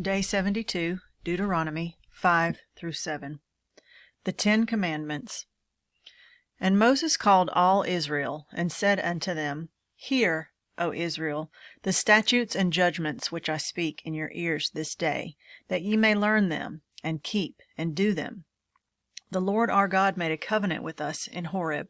Day 72, Deuteronomy 5-7. The 10 Commandments. And Moses called all Israel, and said unto them, Hear, O Israel, the statutes and judgments which I speak in your ears this day, that ye may learn them, and keep, and do them. The Lord our God made a covenant with us in Horeb.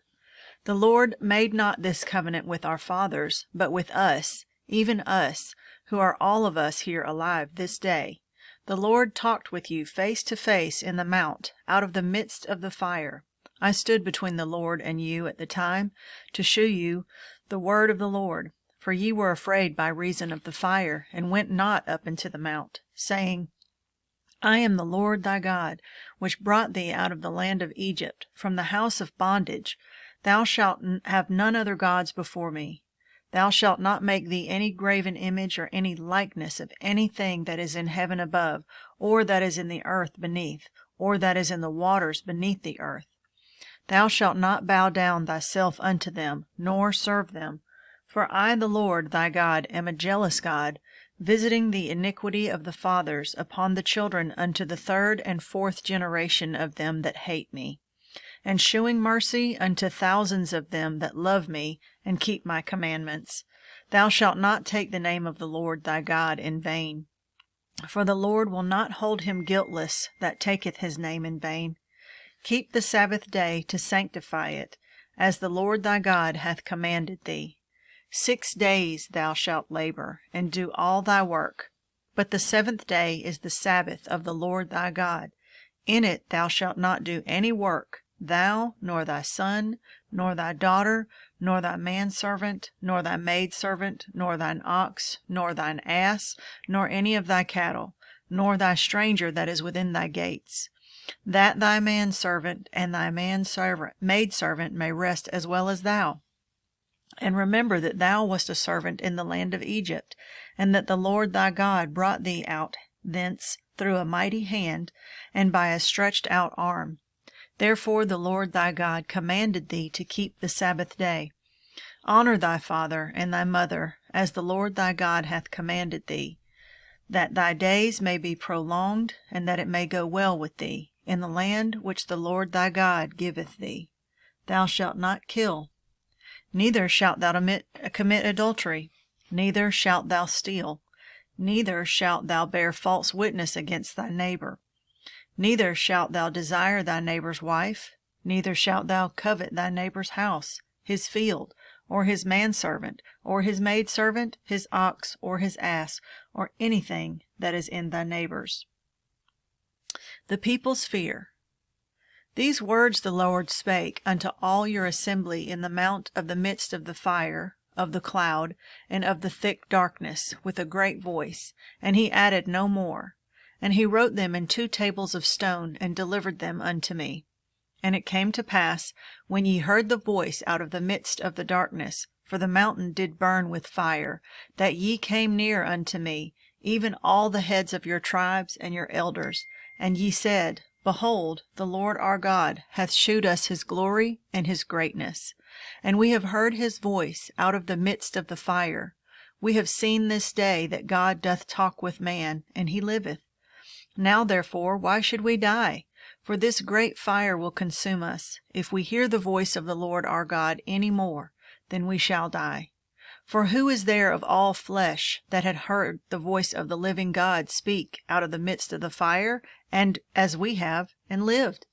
The Lord made not this covenant with our fathers, but with us, even us, who are all of us here alive this day. The Lord talked with you face to face in the mount, out of the midst of the fire. I stood between the Lord and you at the time, to shew you the word of the Lord. For ye were afraid by reason of the fire, and went not up into the mount, saying, I am the Lord thy God, which brought thee out of the land of Egypt, from the house of bondage. Thou shalt have none other gods before me. Thou shalt not make thee any graven image or any likeness of anything that is in heaven above, or that is in the earth beneath, or that is in the waters beneath the earth. Thou shalt not bow down thyself unto them, nor serve them. For I, the Lord thy God, am a jealous God, visiting the iniquity of the fathers upon the children unto the 3rd and 4th generation of them that hate me, and shewing mercy unto thousands of them that love me and keep my commandments. Thou shalt not take the name of the Lord thy God in vain. For the Lord will not hold him guiltless that taketh his name in vain. Keep the Sabbath day to sanctify it, as the Lord thy God hath commanded thee. 6 days thou shalt labor, and do all thy work. But the 7th day is the Sabbath of the Lord thy God. In it thou shalt not do any work, thou, nor thy son, nor thy daughter, nor thy manservant, nor thy maidservant, nor thine ox, nor thine ass, nor any of thy cattle, nor thy stranger that is within thy gates, that thy manservant and thy maidservant may rest as well as thou. And remember that thou wast a servant in the land of Egypt, and that the Lord thy God brought thee out thence through a mighty hand, and by a stretched out arm. Therefore the Lord thy God commanded thee to keep the Sabbath day. Honor thy father and thy mother, as the Lord thy God hath commanded thee, that thy days may be prolonged, and that it may go well with thee, in the land which the Lord thy God giveth thee. Thou shalt not kill. Neither shalt thou commit adultery. Neither shalt thou steal. Neither shalt thou bear false witness against thy neighbor. Neither shalt thou desire thy neighbor's wife. Neither shalt thou covet thy neighbor's house, his field, or his manservant, or his maidservant, his ox, or his ass, or anything that is in thy neighbor's. The people's fear. These words the Lord spake unto all your assembly in the mount of the midst of the fire, of the cloud, and of the thick darkness, with a great voice, and he added no more. And he wrote them in 2 tables of stone, and delivered them unto me. And it came to pass, when ye heard the voice out of the midst of the darkness, for the mountain did burn with fire, that ye came near unto me, even all the heads of your tribes and your elders, and ye said, Behold, the Lord our God hath shewed us his glory and his greatness. And we have heard his voice out of the midst of the fire. We have seen this day that God doth talk with man, and he liveth. Now therefore, why should we die? For this great fire will consume us. If we hear the voice of the Lord our God any more, then we shall die. For who is there of all flesh that had heard the voice of the living God speak out of the midst of the fire, and as we have, and lived?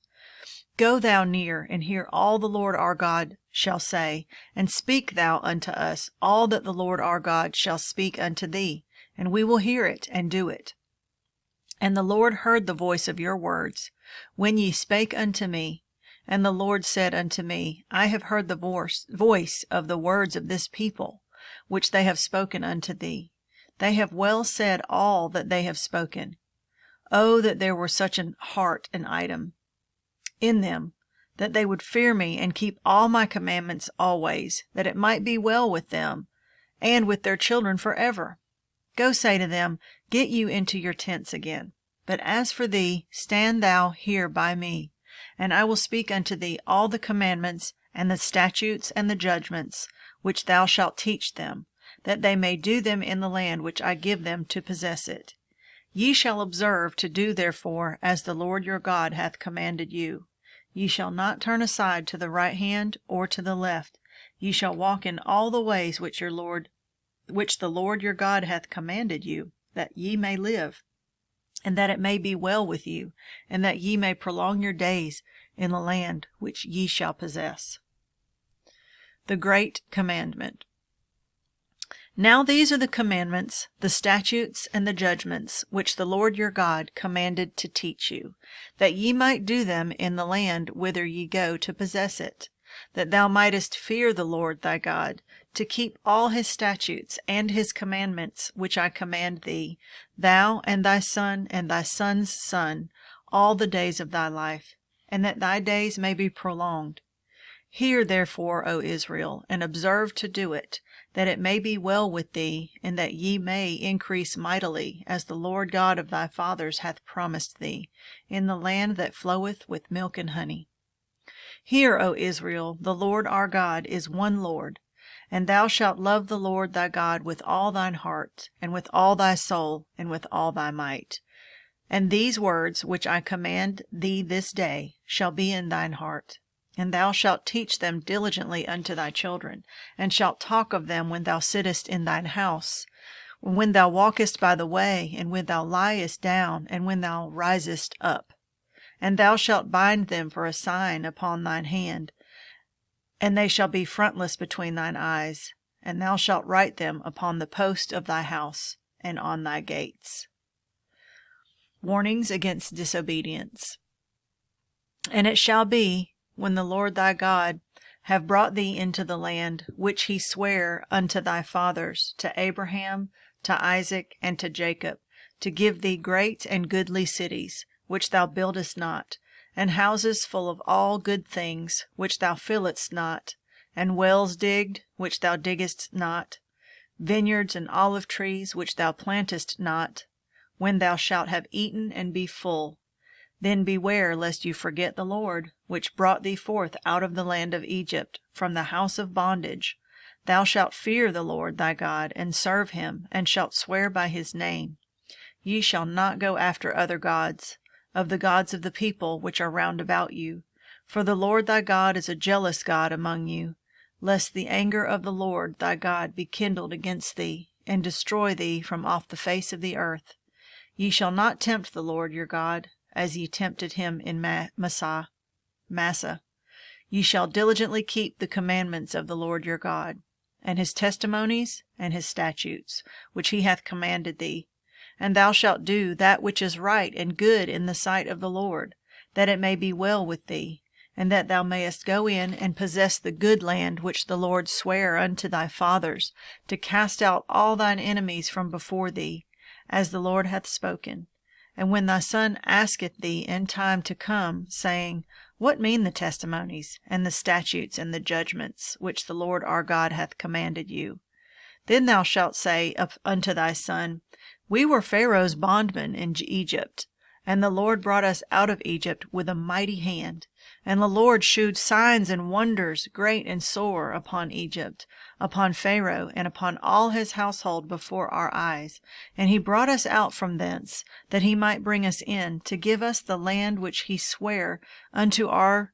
Go thou near, and hear all the Lord our God shall say, and speak thou unto us all that the Lord our God shall speak unto thee, and we will hear it, and do it. And the Lord heard the voice of your words, when ye spake unto me. And the Lord said unto me, I have heard the voice of the words of this people, which they have spoken unto thee. They have well said all that they have spoken. Oh, that there were such an heart and item in them, that they would fear me and keep all my commandments always, that it might be well with them, and with their children forever. Go say to them, Get you into your tents again. But as for thee, stand thou here by me, and I will speak unto thee all the commandments, and the statutes, and the judgments, which thou shalt teach them, that they may do them in the land which I give them to possess it. Ye shall observe to do therefore as the Lord your God hath commanded you. Ye shall not turn aside to the right hand or to the left. Ye shall walk in all the ways which the Lord your God hath commanded you, that ye may live, and that it may be well with you, and that ye may prolong your days in the land which ye shall possess. The Great Commandment. Now these are the commandments, the statutes, and the judgments, which the Lord your God commanded to teach you, that ye might do them in the land whither ye go to possess it, that thou mightest fear the Lord thy God, to keep all his statutes and his commandments which I command thee, thou and thy son and thy son's son, all the days of thy life, and that thy days may be prolonged. Hear therefore, O Israel, and observe to do it, that it may be well with thee, and that ye may increase mightily, as the Lord God of thy fathers hath promised thee, in the land that floweth with milk and honey. Hear, O Israel, the Lord our God is one Lord, and thou shalt love the Lord thy God with all thine heart, and with all thy soul, and with all thy might. And these words which I command thee this day shall be in thine heart. And thou shalt teach them diligently unto thy children, and shalt talk of them when thou sittest in thine house, when thou walkest by the way, and when thou liest down, and when thou risest up. And thou shalt bind them for a sign upon thine hand, and they shall be frontless between thine eyes, and thou shalt write them upon the post of thy house and on thy gates. Warnings against disobedience. And it shall be, when the Lord thy God have brought thee into the land which he sware unto thy fathers, to Abraham, to Isaac, and to Jacob, to give thee great and goodly cities, which thou buildest not, and houses full of all good things, which thou fillest not, and wells digged, which thou diggest not, vineyards and olive trees, which thou plantest not, when thou shalt have eaten and be full. Then beware lest you forget the Lord, which brought thee forth out of the land of Egypt, from the house of bondage. Thou shalt fear the Lord thy God, and serve him, and shalt swear by his name. Ye shall not go after other gods, of the gods of the people which are round about you. For the Lord thy God is a jealous God among you, lest the anger of the Lord thy God be kindled against thee, and destroy thee from off the face of the earth. Ye shall not tempt the Lord your God, as ye tempted him in Massah. Ye shall diligently keep the commandments of the Lord your God, and his testimonies and his statutes, which he hath commanded thee. And thou shalt do that which is right and good in the sight of the Lord, that it may be well with thee, and that thou mayest go in and possess the good land which the Lord sware unto thy fathers, to cast out all thine enemies from before thee, as the Lord hath spoken. And when thy son asketh thee in time to come, saying, What mean the testimonies, and the statutes, and the judgments, which the Lord our God hath commanded you? Then thou shalt say unto thy son, We were Pharaoh's bondmen in Egypt, and the Lord brought us out of Egypt with a mighty hand. And the Lord shewed signs and wonders great and sore upon Egypt, upon Pharaoh, and upon all his household before our eyes. And he brought us out from thence, that he might bring us in, to give us the land which he sware unto our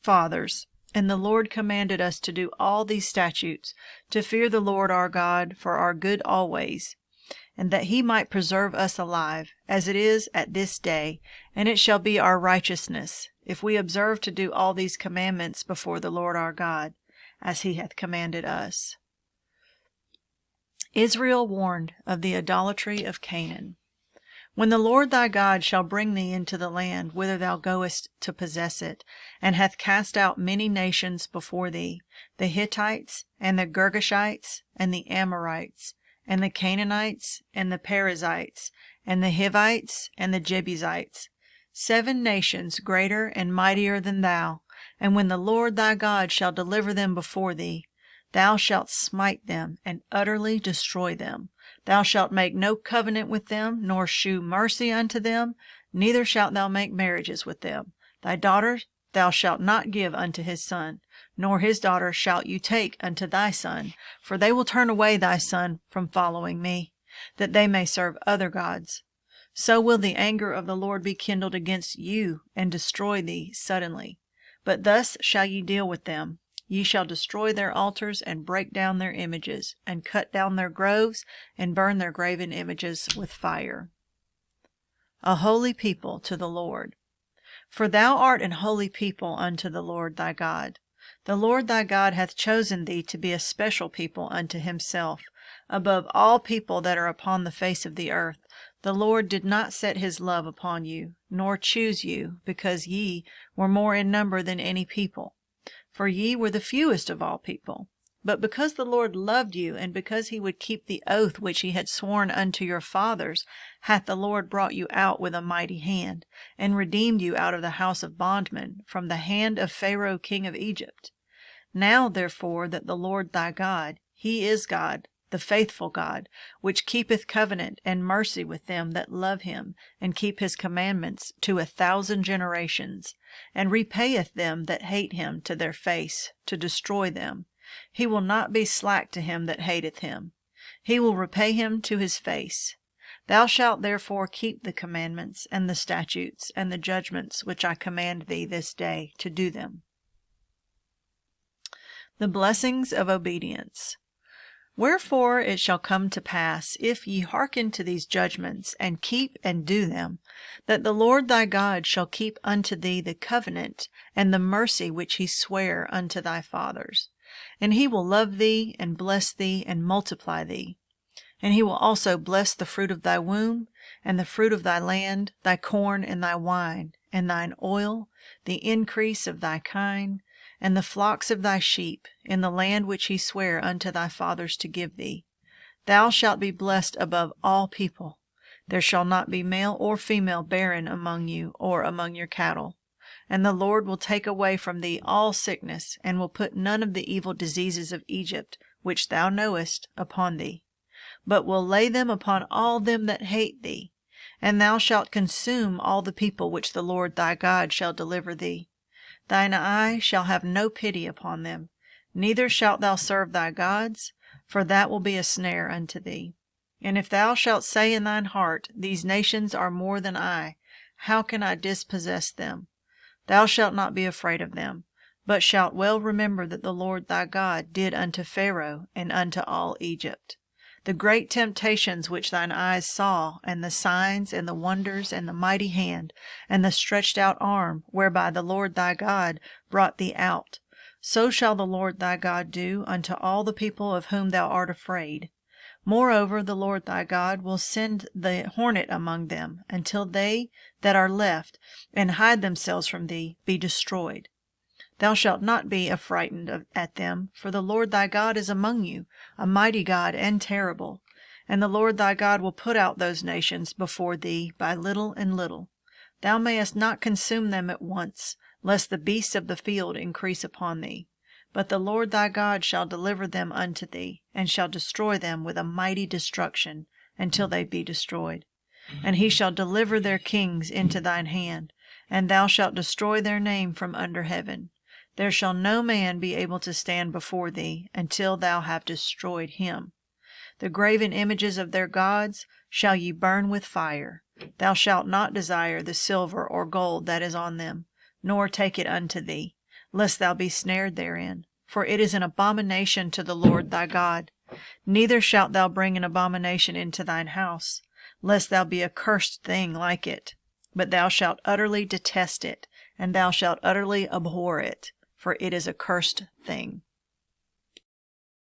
fathers. And the Lord commanded us to do all these statutes, to fear the Lord our God for our good always, and that he might preserve us alive, as it is at this day, and it shall be our righteousness, if we observe to do all these commandments before the Lord our God, as he hath commanded us. Israel warned of the idolatry of Canaan. When the Lord thy God shall bring thee into the land whither thou goest to possess it, and hath cast out many nations before thee, the Hittites, and the Girgashites, and the Amorites, and the Canaanites, and the Perizzites, and the Hivites, and the Jebusites, 7 nations greater and mightier than thou. And when the Lord thy God shall deliver them before thee, thou shalt smite them, and utterly destroy them. Thou shalt make no covenant with them, nor shew mercy unto them, neither shalt thou make marriages with them. Thy daughter thou shalt not give unto his son, nor his daughter shalt you take unto thy son, for they will turn away thy son from following me, that they may serve other gods. So will the anger of the Lord be kindled against you, and destroy thee suddenly. But thus shall ye deal with them. Ye shall destroy their altars, and break down their images, and cut down their groves, and burn their graven images with fire. A holy people to the Lord. For thou art an holy people unto the Lord thy God. The Lord thy God hath chosen thee to be a special people unto himself, above all people that are upon the face of the earth. The Lord did not set his love upon you, nor choose you, because ye were more in number than any people, for ye were the fewest of all people. But because the Lord loved you, and because he would keep the oath which he had sworn unto your fathers, hath the Lord brought you out with a mighty hand, and redeemed you out of the house of bondmen, from the hand of Pharaoh king of Egypt. Now therefore that the Lord thy God, he is God, the faithful God, which keepeth covenant and mercy with them that love him, and keep his commandments to 1,000 generations, and repayeth them that hate him to their face, to destroy them. He will not be slack to him that hateth him. He will repay him to his face. Thou shalt therefore keep the commandments, and the statutes, and the judgments which I command thee this day, to do them. The blessings of obedience. Wherefore it shall come to pass, if ye hearken to these judgments, and keep and do them, that the Lord thy God shall keep unto thee the covenant and the mercy which he sware unto thy fathers. And he will love thee, and bless thee, and multiply thee. And he will also bless the fruit of thy womb, and the fruit of thy land, thy corn and thy wine, and thine oil, the increase of thy kine, and the flocks of thy sheep, in the land which he sware unto thy fathers to give thee. Thou shalt be blessed above all people. There shall not be male or female barren among you, or among your cattle. And the Lord will take away from thee all sickness, and will put none of the evil diseases of Egypt, which thou knowest, upon thee, but will lay them upon all them that hate thee. And thou shalt consume all the people which the Lord thy God shall deliver thee. Thine eye shall have no pity upon them, neither shalt thou serve thy gods, for that will be a snare unto thee. And if thou shalt say in thine heart, These nations are more than I, how can I dispossess them? Thou shalt not be afraid of them, but shalt well remember that the Lord thy God did unto Pharaoh and unto all Egypt the great temptations which thine eyes saw, and the signs, and the wonders, and the mighty hand, and the stretched out arm, whereby the Lord thy God brought thee out. So shall the Lord thy God do unto all the people of whom thou art afraid. Moreover, the Lord thy God will send the hornet among them, until they that are left, and hide themselves from thee, be destroyed. Thou shalt not be affrighted at them, for the Lord thy God is among you, a mighty God and terrible. And the Lord thy God will put out those nations before thee by little and little. Thou mayest not consume them at once, lest the beasts of the field increase upon thee. But the Lord thy God shall deliver them unto thee, and shall destroy them with a mighty destruction, until they be destroyed. And he shall deliver their kings into thine hand, and thou shalt destroy their name from under heaven. There shall no man be able to stand before thee, until thou have destroyed him. The graven images of their gods shall ye burn with fire. Thou shalt not desire the silver or gold that is on them, nor take it unto thee, lest thou be snared therein, for it is an abomination to the Lord thy God. Neither shalt thou bring an abomination into thine house, lest thou be a cursed thing like it. But thou shalt utterly detest it, and thou shalt utterly abhor it, for it is a cursed thing.